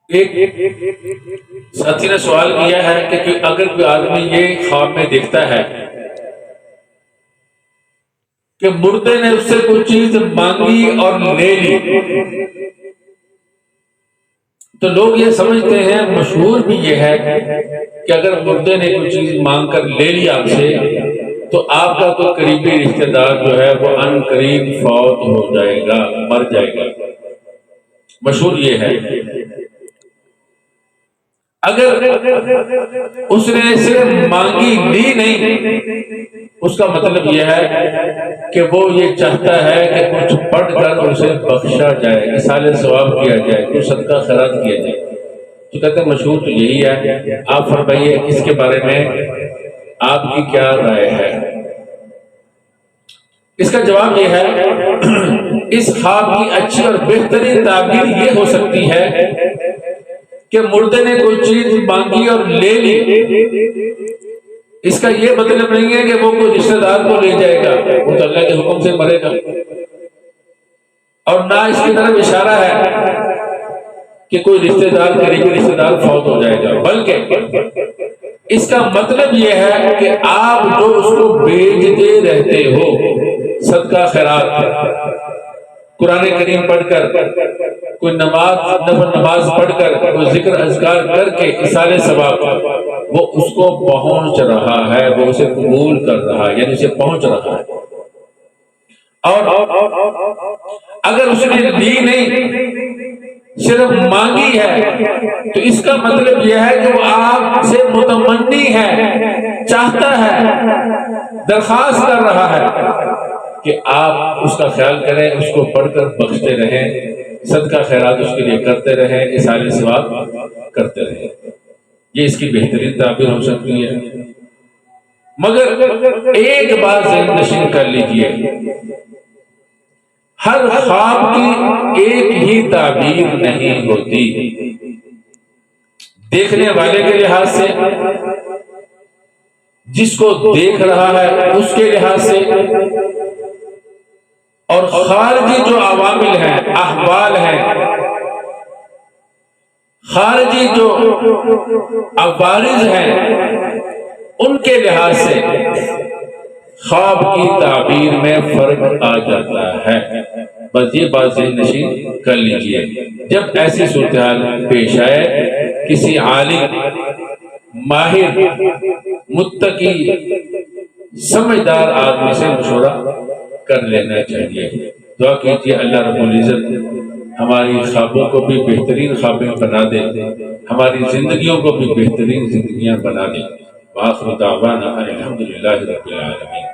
ایک ساتھی نے سوال کیا ہے کہ اگر کوئی آدمی یہ خواب میں دیکھتا ہے کہ مردے نے اس سے کوئی چیز مانگی اور لے لی، تو لوگ یہ سمجھتے ہیں، مشہور بھی یہ ہے کہ اگر مردے نے کوئی چیز مانگ کر لے لی آپ سے تو آپ کا کوئی قریبی رشتہ دار جو ہے وہ ان قریب فوت ہو جائے گا، مر جائے گا۔ مشہور یہ ہے۔ اگر اس نے صرف مانگی لی نہیں، اس کا مطلب یہ ہے کہ وہ یہ چاہتا ہے کہ کچھ پڑھ کر اسے بخشا جائے، ایصال ثواب کیا جائے، کچھ صدقہ خیرات کیا جائے۔ تو کہتے ہیں مشہور تو یہی ہے، آپ فرمائیے اس کے بارے میں آپ کی کیا رائے ہے؟ اس کا جواب یہ ہے، اس خواب کی اچھی اور بہترین تعبیر یہ ہو سکتی ہے کہ مردے نے کوئی چیز مانگی اور لے لی، اس کا یہ مطلب نہیں ہے کہ وہ کوئی رشتہ دار کو لے جائے گا، وہ تو اللہ کے حکم سے مرے گا، اور نہ اس کی طرف اشارہ ہے کہ کوئی رشتہ دار قریبی رشتہ دار فوت ہو جائے گا، بلکہ اس کا مطلب یہ ہے کہ آپ جو اس کو بھیجتے رہتے ہو، صدقہ خیرات، قرآن کریم پڑھ کر، کوئی نماز، نفل نماز پڑھ کر، کوئی ذکر اذکار کر کے ایصال ثواب، وہ اس کو پہنچ رہا ہے، وہ اسے قبول کر رہا ہے، یعنی اسے پہنچ رہا ہے۔ اور اگر اس نے لی نہیں، صرف مانگی ہے، تو اس کا مطلب یہ ہے کہ وہ آپ سے متمنی ہے، چاہتا ہے، درخواست کر رہا ہے کہ آپ اس کا خیال کریں، اس کو پڑھ کر بخشتے رہیں، صدقہ خیرات اس کے لیے کرتے رہیں، ایصال ثواب کرتے رہیں۔ یہ اس کی بہترین تعبیر ہو سکتی ہے۔ مگر ایک بات ذہن نشین کر لیجئے، ہر خواب کی ایک ہی تعبیر نہیں ہوتی۔ دیکھنے والے کے لحاظ سے، جس کو دیکھ رہا ہے اس کے لحاظ سے، اور خارجی جو عوامل ہیں، احوال ہیں، خارجی جو عوارض ہیں، ان کے لحاظ سے خواب کی تعبیر میں فرق آ جاتا ہے۔ بس یہ بات ذہن نشین کر لیجئے۔ جب ایسی صورتحال پیش آئے، کسی عالم، ماہر، متقی، سمجھدار آدمی سے مشورہ کر لینا چاہیے۔ دعا کیجیے اللہ رب العزت ہماری خوابوں کو بھی بہترین خوابیں بنا دے، ہماری زندگیوں کو بھی بہترین زندگیاں بنا دے۔ وآخر دعوانا الحمدللہ رب العالمین۔